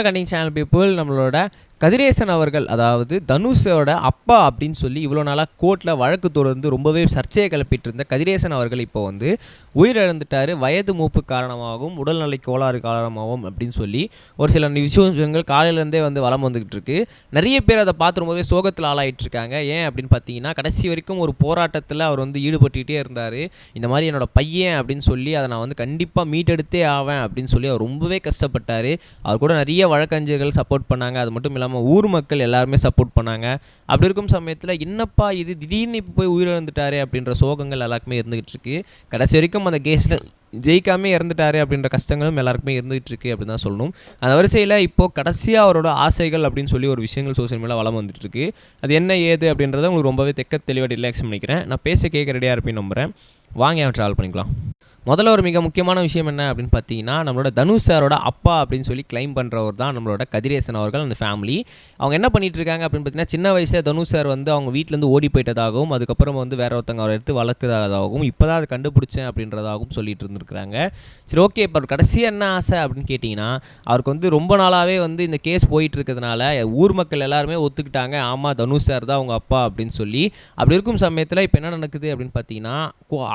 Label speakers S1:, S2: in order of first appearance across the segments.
S1: கண்டிங் channel people நம்மளோட கதிரேசன் அவர்கள் அதாவது தனுஷோட அப்பா அப்படின்னு சொல்லி இவ்வளோ நாளாக கோர்ட்டில் வழக்கு தொடர்ந்து ரொம்பவே சர்ச்சையை கிளப்பிட்டு இருந்த கதிரேசன் அவர்கள் இப்போ வந்து உயிரிழந்துட்டார். வயது மூப்பு காரணமாகவும் உடல்நிலை கோளாறு காரணமாகவும் அப்படின்னு சொல்லி ஒரு சில விஷயங்கள் காலையிலேருந்தே வந்து வலம் வந்துக்கிட்டு இருக்கு. நிறைய பேர் அதை பார்த்து ரொம்பவே சோகத்தில் ஆளாயிட்டு இருக்காங்க. ஏன் அப்படின்னு பார்த்தீங்கன்னா கடைசி வரைக்கும் ஒரு போராட்டத்தில் அவர் வந்து ஈடுபட்டுக்கிட்டே இருந்தார். இந்த மாதிரி என்னோட பையன் அப்படின்னு சொல்லி அதை நான் வந்து கண்டிப்பாக மீட்டெடுத்தே ஆவேன் அப்படின்னு சொல்லி அவர் ரொம்பவே கஷ்டப்பட்டார். அவர் கூட நிறைய வழக்கறிஞர்கள் சப்போர்ட் பண்ணாங்க. அது மட்டும் இல்லாமல் ஊர் மக்கள் எல்லாருமே சப்போர்ட் பண்ணாங்க. அப்படி இருக்கும் சமயத்தில் என்னப்பா இது திடீர்னு இப்போ போய் உயிரிழந்துட்டாரு அப்படின்ற சோகங்கள் எல்லாருக்குமே இருந்துகிட்டு இருக்கு. கடைசி வரைக்கும் அந்த கேஸில் ஜெயிக்காமே இறந்துட்டாரு அப்படின்ற கஷ்டங்களும் எல்லாருக்குமே இருந்துகிட்டு இருக்கு அப்படின்னு தான் சொல்லணும். அந்த வரிசையில் இப்போது கடைசியாக அவரோட ஆசைகள் அப்படின்னு சொல்லி ஒரு விஷயங்கள் சோசியல் மீடியா வளம் வந்துட்டு இருக்கு. அது என்ன ஏது அப்படின்றத உங்களுக்கு ரொம்பவே தெளிவாக ரிலாக்ஸ் பண்ணிக்கிறேன். நான் பேச கேட்க ரெடியாக இருப்பேன்னு நம்புகிறேன். வாங்க அவன் ட்ராவல் பண்ணிக்கலாம். முதல்ல ஒரு மிக முக்கியமான விஷயம் என்ன அப்படின்னு பார்த்தீங்கன்னா நம்மளோட தனுஷ் சாரோட அப்பா அப்படின்னு சொல்லி கிளைம் பண்ணுறவர் தான் நம்மளோட கதிரேசன் அவர்கள். அந்த ஃபேமிலி அவங்க என்ன பண்ணிட்டு இருக்காங்க அப்படின்னு பார்த்தீங்கன்னா சின்ன வயசில் தனுஷ் சார் வந்து அவங்க வீட்டிலேருந்து ஓடி போயிட்டதாகவும் அதுக்கப்புறம் வந்து வேற ஒருத்தவங்க அவரை எடுத்து வளர்க்குறதாகவும் இப்போ தான் அதை கண்டுபிடிச்சேன் அப்படின்றதாகவும் சொல்லிட்டு இருந்திருக்கிறாங்க. சரி, ஓகே. இப்போ கடைசியாக என்ன ஆசை அப்படின்னு கேட்டிங்கன்னா அவருக்கு வந்து ரொம்ப நாளாகவே வந்து இந்த கேஸ் போயிட்டு இருக்கிறதுனால ஊர் மக்கள் எல்லாருமே ஒத்துக்கிட்டாங்க, ஆமாம் தனுஷ் சார் தான் அவங்க அப்பா அப்படின்னு சொல்லி. அப்படி இருக்கும் சமயத்தில் இப்போ என்ன நடக்குது அப்படின்னு பார்த்தீங்கன்னா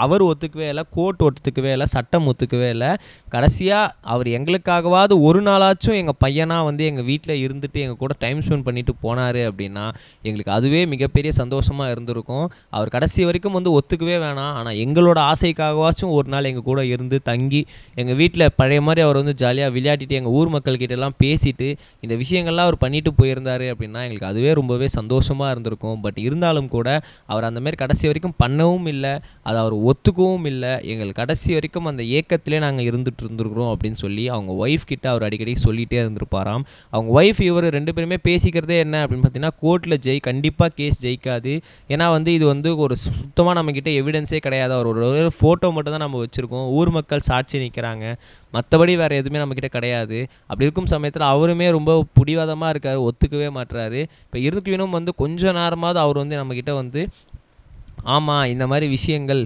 S1: அவர் ஒத்துக்கவே இல்லை, கோர்ட் ஒத்துக்கவே இல்லை, சட்டம் ஒத்துக்கவே இல்லை. கடைசியாக அவர் எங்களுக்காகவாது ஒரு நாளாச்சும் எங்கள் பையனாக வந்து எங்கள் வீட்டில் இருந்துட்டு எங்கள் கூட டைம் ஸ்பெண்ட் பண்ணிட்டு போனார் அப்படின்னா எங்களுக்கு அதுவே மிகப்பெரிய சந்தோஷமாக இருந்திருக்கும். அவர் கடைசி வரைக்கும் வந்து ஒத்துக்கவே வேணாம், ஆனால் எங்களோட ஆசைக்காகவாச்சும் ஒரு நாள் எங்கள் கூட இருந்து தங்கி எங்கள் வீட்டில் பழைய மாதிரி அவர் வந்து ஜாலியாக விளையாடிட்டு எங்கள் ஊர் மக்கள்கிட்டலாம் பேசிட்டு இந்த விஷயங்கள்லாம் அவர் பண்ணிட்டு போயிருந்தார் அப்படின்னா எங்களுக்கு அதுவே ரொம்பவே சந்தோஷமாக இருந்திருக்கும். பட் இருந்தாலும் கூட அவர் அந்தமாரி கடைசி வரைக்கும் பண்ணவும் இல்லை, அதை அவர் ஒத்துக்கவும் இல்லை. எங்களுக்கு கடைசி வரைக்கும் அந்த ஏக்கத்திலே நாங்கள் இருந்துட்டு இருந்துருக்குறோம் அப்படின்னு சொல்லி அவங்க ஒய்ஃப் கிட்ட அவர் அடிக்கடி சொல்லிகிட்டே இருந்திருப்பாராம். அவங்க ஒய்ஃப் இவர் ரெண்டு பேருமே பேசிக்கிறதே என்ன அப்படின்னு பார்த்தீங்கன்னா கோர்ட்டில் கண்டிப்பாக கேஸ் ஜெயிக்காது. ஏன்னா வந்து இது வந்து ஒரு சுத்தமாக நம்மக்கிட்ட எவிடன்ஸே கிடையாது. அவர் ஒரு ஃபோட்டோ மட்டும் தான் நம்ம வச்சுருக்கோம், ஊர் மக்கள் சாட்சி நிற்கிறாங்க, மற்றபடி வேறு எதுவுமே நம்மக்கிட்ட கிடையாது. அப்படி இருக்கும் சமயத்தில் அவருமே ரொம்ப பிடிவாதமாக இருக்கார், ஒத்துக்கவே மாட்டுறாரு. இப்போ இருந்துக்கினும் வந்து கொஞ்சம் நேரமாவது அவர் வந்து நம்மக்கிட்ட வந்து ஆமாம் இந்த மாதிரி விஷயங்கள்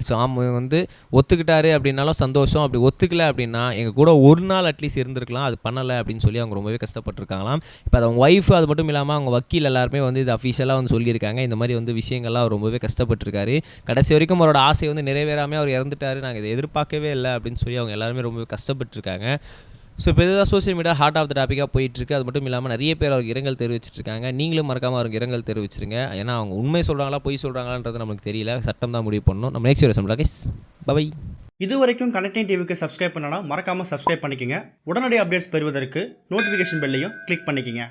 S1: வந்து ஒத்துக்கிட்டாரு அப்படின்னாலும் சந்தோஷம், அப்படி ஒத்துக்கலை அப்படின்னா எங்கள் கூட ஒரு நாள் அட்லீஸ்ட் இருந்திருக்கலாம், அது பண்ணலை அப்படின்னு சொல்லி அவங்க ரொம்பவே கஷ்டப்பட்டுருக்காங்களாம். இப்போ அது அவங்க ஒய்ஃப் அது மட்டும் இல்லாமல் அவங்க வக்கீல் எல்லாருமே வந்து இது அஃபீஷியலாக வந்து சொல்லியிருக்காங்க. இந்த மாதிரி வந்து விஷயங்கள்லாம் அவர் ரொம்பவே கஷ்டப்பட்டுருக்காரு. கடைசி வரைக்கும் அவரோட ஆசை வந்து நிறைவேறாமல் அவர் இறந்துட்டார், நாங்கள் இதை எதிர்பார்க்கவே இல்லை அப்படின்னு சொல்லி அவங்க எல்லாருமே ரொம்பவே கஷ்டப்பட்டுருக்காங்க. ஸோ இப்போ இதுதான் social media heart of the டாப்பிக்காக போயிட்டுருக்கு. அது மட்டும் இல்லாமல் நிறைய பேர் அவருக்கு இரங்கல் தெரிவிச்சிட்ருக்காங்க. நீங்களும் மறக்காமல் அவருக்கு இரங்கல் தெரிவிச்சிருங்க. ஏன்னா அவங்க உண்மை சொல்கிறாங்களா பொய் சொல்கிறாங்களான்றது நமக்கு தெரியல, சட்டம் தான் முடிவு பண்ணணும். நம்ம நெக்ஸ்ட் வீடியோ கைஸ், பை.
S2: இது வரைக்கும் கனெக்டிங் டிவிக்கு சப்ஸ்கிரைப் பண்ணனா மறக்காமல் சப்ஸ்கிரைப் பண்ணிக்கங்க. உடனடி அப்டேட்ஸ் பெறுவதற்கு நோட்டிஃபிகேஷன் பெல்லையும் கிளிக் பண்ணிக்கங்க.